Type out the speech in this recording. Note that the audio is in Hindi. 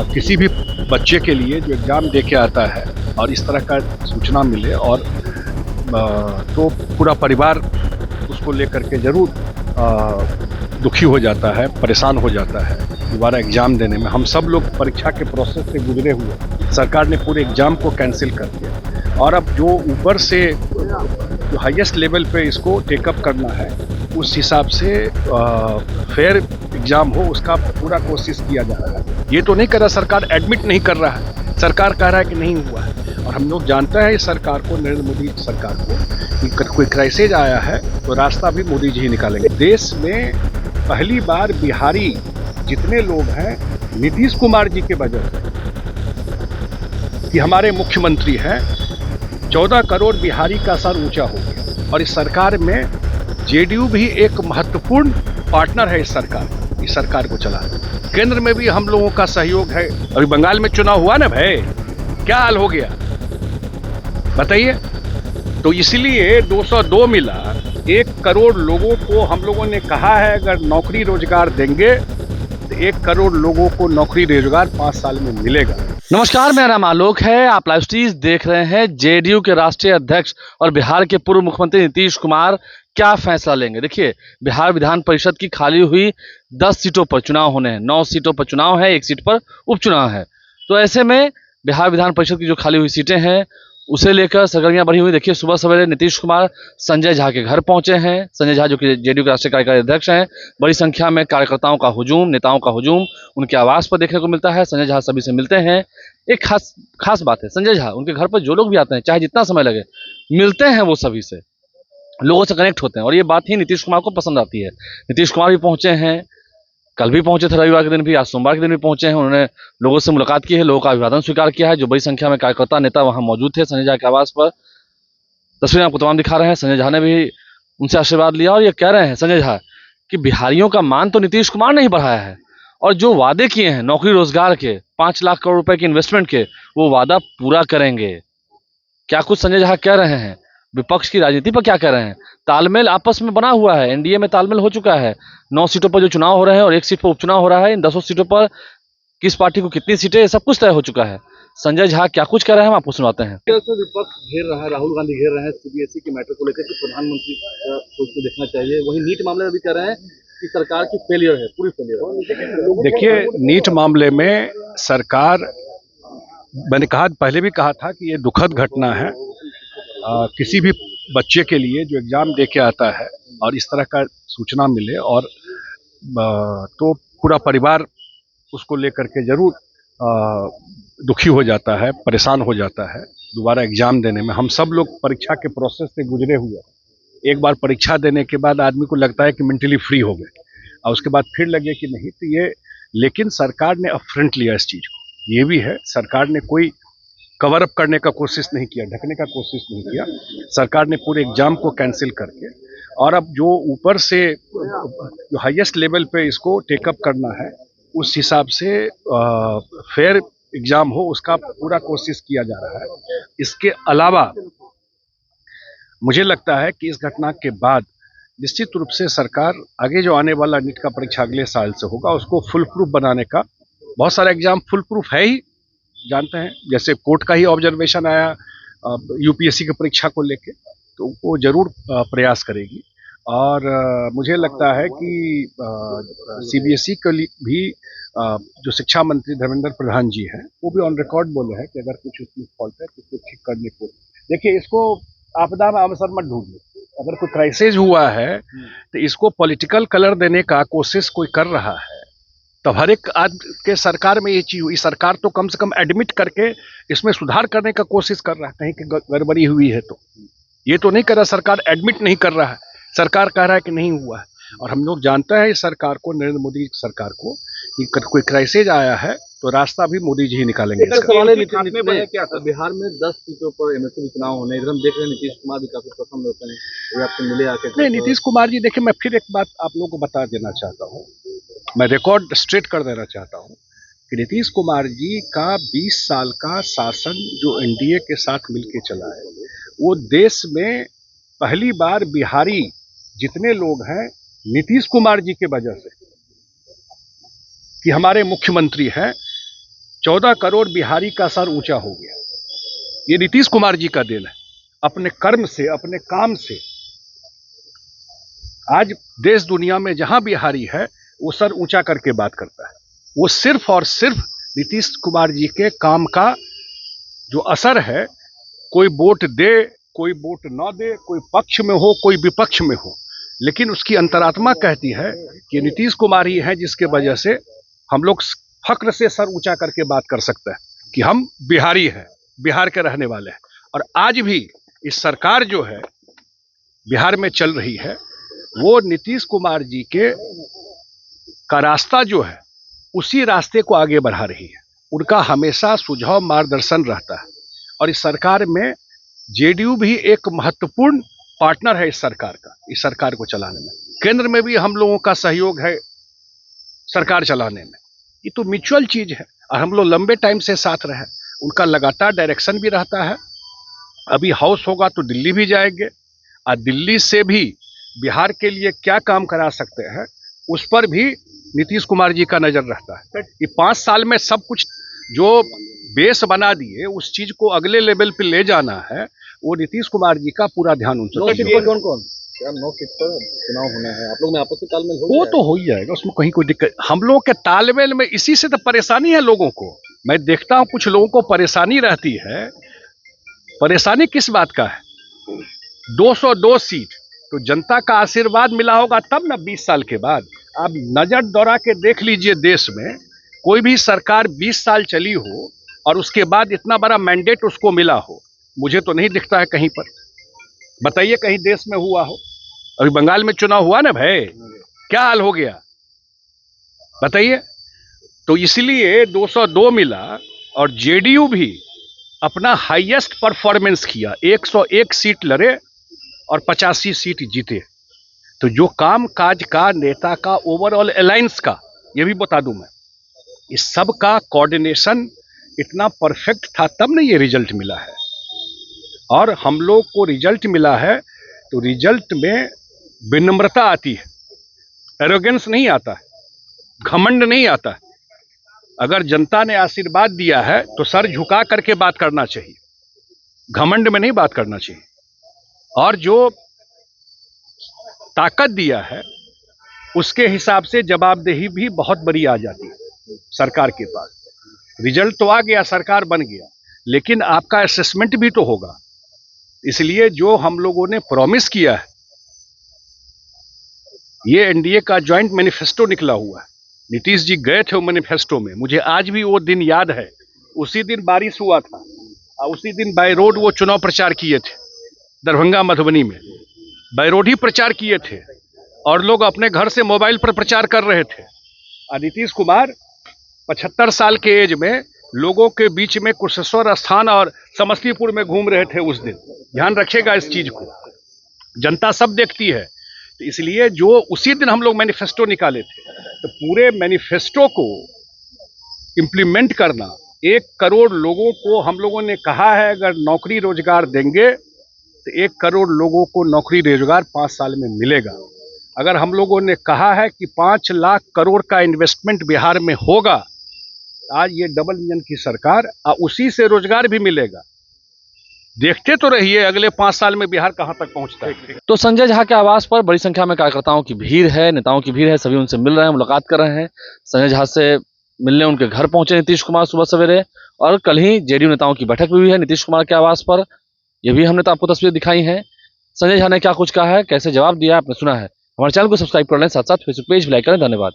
किसी भी बच्चे के लिए जो एग्ज़ाम दे के आता है और इस तरह का सूचना मिले और तो पूरा परिवार उसको लेकर के ज़रूर दुखी हो जाता है, परेशान हो जाता है दोबारा एग्ज़ाम देने में। हम सब लोग परीक्षा के प्रोसेस से गुजरे हुए, सरकार ने पूरे एग्ज़ाम को कैंसिल कर दिया और अब जो ऊपर से जो हाईएस्ट लेवल पे इसको टेकअप करना है उस हिसाब से फेयर एग्ज़ाम हो उसका पूरा कोशिश किया जा रहा है। ये तो नहीं कर रहा, सरकार एडमिट नहीं कर रहा है, सरकार कह रहा है कि नहीं हुआ है। और हम लोग जानते हैं इस सरकार को, नरेंद्र मोदी सरकार को, कि कोई क्राइसिस आया है तो रास्ता भी मोदी जी ही निकालेंगे। देश में पहली बार बिहारी जितने लोग हैं नीतीश कुमार जी के वजह से कि हमारे मुख्यमंत्री हैं, 14 करोड़ बिहारी का सर ऊंचा हो गया। और इस सरकार में जेडीयू भी एक महत्वपूर्ण पार्टनर है इस सरकार को चला। केंद्र में भी हम लोगों का सहयोग है। अभी बंगाल में चुनाव हुआ ना भाई, क्या हाल हो गया बताइए। तो इसलिए 202 मिला, 1 करोड़ लोगों को हम लोगों ने कहा है अगर नौकरी रोजगार देंगे तो 1 करोड़ लोगों को नौकरी रोजगार 5 साल में मिलेगा। नमस्कार, मेरा नाम आलोक है। आप लाइव स्ट्रीज देख रहे हैं। जेडीयू के राष्ट्रीय अध्यक्ष और बिहार के पूर्व मुख्यमंत्री नीतीश कुमार क्या फैसला लेंगे। देखिए, बिहार विधान परिषद की खाली हुई 10 सीटों पर चुनाव होने हैं। 9 सीटों पर चुनाव है, 1 सीट पर उपचुनाव है। तो ऐसे में बिहार विधान परिषद की जो खाली हुई सीटें हैं उसे लेकर सरगर्मियां बढ़ी हुई। देखिए, सुबह सवेरे नीतीश कुमार संजय झा के घर पहुंचे हैं। संजय झा जो कि जेडीयू के राष्ट्रीय कार्यकारी अध्यक्ष हैं। बड़ी संख्या में कार्यकर्ताओं का हुजूम, नेताओं का हुजूम उनके आवास पर देखने को मिलता है। संजय झा सभी से मिलते हैं। एक खास बात है, संजय झा उनके घर पर जो लोग भी आते हैं, चाहे जितना समय लगे, मिलते हैं, वो सभी से, लोगों से कनेक्ट होते हैं। और ये बात ही नीतीश कुमार को पसंद आती है। नीतीश कुमार भी पहुंचे हैं, कल भी पहुंचे थे, रविवार के दिन भी, आज सोमवार के दिन भी पहुंचे हैं। उन्होंने लोगों से मुलाकात की है, लोगों का अभिवादन स्वीकार किया है। जो बड़ी संख्या में कार्यकर्ता नेता वहां मौजूद थे संजय झा के आवास पर। तस्वीरें आपको तमाम दिखा रहे हैं। संजय झा ने भी उनसे आशीर्वाद लिया और ये कह रहे हैं संजय झा कि बिहारियों का मान तो नीतीश कुमार ने ही बढ़ाया है और जो वादे किए हैं नौकरी रोजगार के, 5 लाख करोड़ रुपए के इन्वेस्टमेंट के, वो वादा पूरा करेंगे। क्या कुछ संजय झा कह रहे हैं, विपक्ष की राजनीति पर क्या कह रहे हैं। तालमेल आपस में बना हुआ है, एनडीए में तालमेल हो चुका है। 9 सीटों पर जो चुनाव हो रहे हैं और 1 सीट पर उपचुनाव हो रहा है। इन 10 सीटों पर किस पार्टी को कितनी सीटें, सब कुछ तय हो चुका है। संजय झा क्या कुछ कह रहे हैं, हम आपको सुनाते हैं। विपक्ष घेर रहा है, राहुल गांधी घेर रहे हैं सीबीएसई के मैटर को लेकर कि प्रधानमंत्री को इसमें देखना चाहिए। वही नीट मामले में भी कह रहे हैं कि सरकार की फेलियर है, पूरी फेलियर है। देखिए, नीट मामले में सरकार, मैंने कहा पहले भी कहा था कि ये दुखद घटना है। किसी भी बच्चे के लिए जो एग्ज़ाम दे के आता है और इस तरह का सूचना मिले और तो पूरा परिवार उसको लेकर के ज़रूर दुखी हो जाता है, परेशान हो जाता है दोबारा एग्ज़ाम देने में। हम सब लोग परीक्षा के प्रोसेस से गुजरे हुए, एक बार परीक्षा देने के बाद आदमी को लगता है कि मेंटली फ्री हो गए और उसके बाद फिर लगे कि नहीं। तो ये, लेकिन सरकार ने अपफ्रंट लिया इस चीज़ को। ये भी है, सरकार ने कोई कवर अप करने का कोशिश नहीं किया, ढकने का कोशिश नहीं किया। सरकार ने पूरे एग्ज़ाम को कैंसिल करके और अब जो ऊपर से जो हाईएस्ट लेवल पे इसको टेकअप करना है उस हिसाब से फेयर एग्ज़ाम हो उसका पूरा कोशिश किया जा रहा है। इसके अलावा मुझे लगता है कि इस घटना के बाद निश्चित रूप से सरकार आगे जो आने वाला नीट का परीक्षा अगले साल से होगा उसको फुल प्रूफ बनाने का, बहुत सारा एग्ज़ाम फुल प्रूफ है ही, जानते हैं। जैसे कोर्ट का ही ऑब्जर्वेशन आया यूपीएससी की परीक्षा को लेके, तो वो जरूर प्रयास करेगी। और मुझे लगता है कि सीबीएसई के लिए भी जो शिक्षा मंत्री धर्मेंद्र प्रधान जी हैं वो भी ऑन रिकॉर्ड बोले हैं कि अगर कुछ उसमें फॉल्ट है तो उसको ठीक करने को। देखिए, इसको आपदा में अवसर मत ढूंढिए। अगर कोई क्राइसिस हुआ है तो इसको पॉलिटिकल कलर देने का कोशिश कोई कर रहा है, तो हर एक आदमी के सरकार में ये चीज़ हुई। सरकार तो कम से कम एडमिट करके इसमें सुधार करने का कोशिश कर रहा है, कहीं की गड़बड़ी हुई है तो। ये तो नहीं कर रहा, सरकार एडमिट नहीं कर रहा है, सरकार कह रहा है कि नहीं हुआ है। और हम लोग जानते हैं इस सरकार को, नरेंद्र मोदी सरकार को, कि कोई क्राइसिस आया है तो रास्ता भी मोदी जी ही निकालेंगे। बिहार में 10 सीटों पर एमएससी चुनाव होने, इधर हम देख रहे हैं नीतीश कुमार भी काफी पसंद होते हैं, वो आपसे मिले आके। नहीं, नीतीश कुमार जी, देखिए मैं फिर एक बात आप लोगों को बता देना चाहता हूँ, मैं रिकॉर्ड स्ट्रेट कर देना चाहता हूँ कि नीतीश कुमार जी का 20 साल का शासन जो एनडीए के साथ मिलके चला है, वो देश में पहली बार बिहारी जितने लोग हैं नीतीश कुमार जी के वजह से कि हमारे मुख्यमंत्री हैं, 14 करोड़ बिहारी का सर ऊंचा हो गया। ये नीतीश कुमार जी का देन है, अपने कर्म से, अपने काम से। आज देश दुनिया में जहां बिहारी है वो सर ऊंचा करके बात करता है। वो सिर्फ और सिर्फ नीतीश कुमार जी के काम का जो असर है, कोई वोट दे, कोई वोट न दे, कोई पक्ष में हो, कोई विपक्ष में हो, लेकिन उसकी अंतरात्मा कहती है कि नीतीश कुमार ही है जिसके वजह से हम लोग फक्र से सर ऊंचा करके बात कर सकते हैं कि हम बिहारी हैं, बिहार के रहने वाले हैं। और आज भी इस सरकार जो है बिहार में चल रही है, वो नीतीश कुमार जी के का रास्ता जो है उसी रास्ते को आगे बढ़ा रही है। उनका हमेशा सुझाव मार्गदर्शन रहता है। और इस सरकार में जेडीयू भी एक महत्वपूर्ण पार्टनर है इस सरकार का, इस सरकार को चलाने में। केंद्र में भी हम लोगों का सहयोग है सरकार चलाने में। ये तो म्यूचुअल चीज है और हम लोग लंबे टाइम से साथ रहे। उनका लगातार डायरेक्शन भी रहता है। अभी हाउस होगा तो दिल्ली भी जाएंगे और दिल्ली से भी बिहार के लिए क्या काम करा सकते हैं उस पर भी नीतीश कुमार जी का नजर रहता है। ये 5 साल में सब कुछ जो बेस बना दिए, उस चीज को अगले लेवल पे ले जाना है, वो नीतीश कुमार जी का पूरा ध्यान उन नौ सीट पर कौन कौन, क्या 9 सीट पर चुनाव होना है? आप लोग में आपस में तालमेल हो वो तो हो ही जाएगा, उसमें कहीं कोई दिक्कत। हम लोगों के तालमेल में इसी से तो परेशानी है लोगों को। मैं देखता हूं कुछ लोगों को परेशानी रहती है। परेशानी किस बात का है? 202 सीट तो जनता का आशीर्वाद मिला होगा तब ना 20 साल के बाद। आप नजर दौड़ा के देख लीजिए, देश में कोई भी सरकार 20 साल चली हो और उसके बाद इतना बड़ा मैंडेट उसको मिला हो, मुझे तो नहीं दिखता है कहीं पर। बताइए कहीं देश में हुआ हो? अभी बंगाल में चुनाव हुआ ना भाई, क्या हाल हो गया बताइए। तो इसलिए 202 मिला और जेडीयू भी अपना हाईएस्ट परफॉर्मेंस किया, 101 सीट लड़े और 85 सीट जीते। तो जो काम काज का, नेता का, ओवरऑल अलायंस का, ये भी बता दूं मैं, इस सब का कोऑर्डिनेशन इतना परफेक्ट था तब ना ये रिजल्ट मिला है। और हम लोग को रिजल्ट मिला है तो रिजल्ट में विनम्रता आती है, एरोगेंस नहीं आता है, घमंड नहीं आता है। अगर जनता ने आशीर्वाद दिया है तो सर झुका करके बात करना चाहिए, घमंड में नहीं बात करना चाहिए। और जो ताकत दिया है उसके हिसाब से जवाबदेही भी बहुत बड़ी आ जाती है सरकार के पास। रिजल्ट तो आ गया, सरकार बन गया, लेकिन आपका असेसमेंट भी तो होगा। इसलिए जो हम लोगों ने प्रॉमिस किया है, ये एनडीए का ज्वाइंट मैनिफेस्टो निकला हुआ है। नीतीश जी गए थे वो मैनिफेस्टो में, मुझे आज भी वो दिन याद है। उसी दिन बारिश हुआ था और उसी दिन बाय रोड वो चुनाव प्रचार किए थे। दरभंगा मधुबनी में बाय रोड ही प्रचार किए थे और लोग अपने घर से मोबाइल पर प्रचार कर रहे थे। और नीतीश कुमार 75 साल के एज में लोगों के बीच में कुशेश्वर स्थान और समस्तीपुर में घूम रहे थे उस दिन। ध्यान रखिएगा इस चीज को, जनता सब देखती है। तो इसलिए जो उसी दिन हम लोग मैनिफेस्टो निकाले थे, तो पूरे मैनिफेस्टो को इम्प्लीमेंट करना, 1 करोड़ लोगों को हम लोगों ने कहा है अगर नौकरी रोजगार देंगे तो 1 करोड़ लोगों को नौकरी रोजगार 5 साल में मिलेगा। अगर हम लोगों ने कहा है कि 5 लाख करोड़ का इन्वेस्टमेंट बिहार में होगा, आज ये डबल इंजन की सरकार, उसी से रोजगार भी मिलेगा। देखते तो रहिए अगले 5 साल में बिहार कहां तक पहुंचता है। तो संजय झा के आवास पर बड़ी संख्या में कार्यकर्ताओं की भीड़ है, नेताओं की भीड़ है, सभी उनसे मिल रहे हैं, मुलाकात कर रहे हैं। संजय झा से मिलने उनके घर पहुंचे नीतीश कुमार सुबह सवेरे, और कल ही जेडीयू नेताओं की बैठक भी हुई है नीतीश कुमार के आवास पर। यह भी हमने तो आपको तस्वीर दिखाई है। संजय झा ने क्या कुछ कहा है, कैसे जवाब दिया, आपने सुना है। हमारे चैनल को सब्सक्राइब कर लें, साथ साथ फेसबुक पेज भी लाइक करें। धन्यवाद।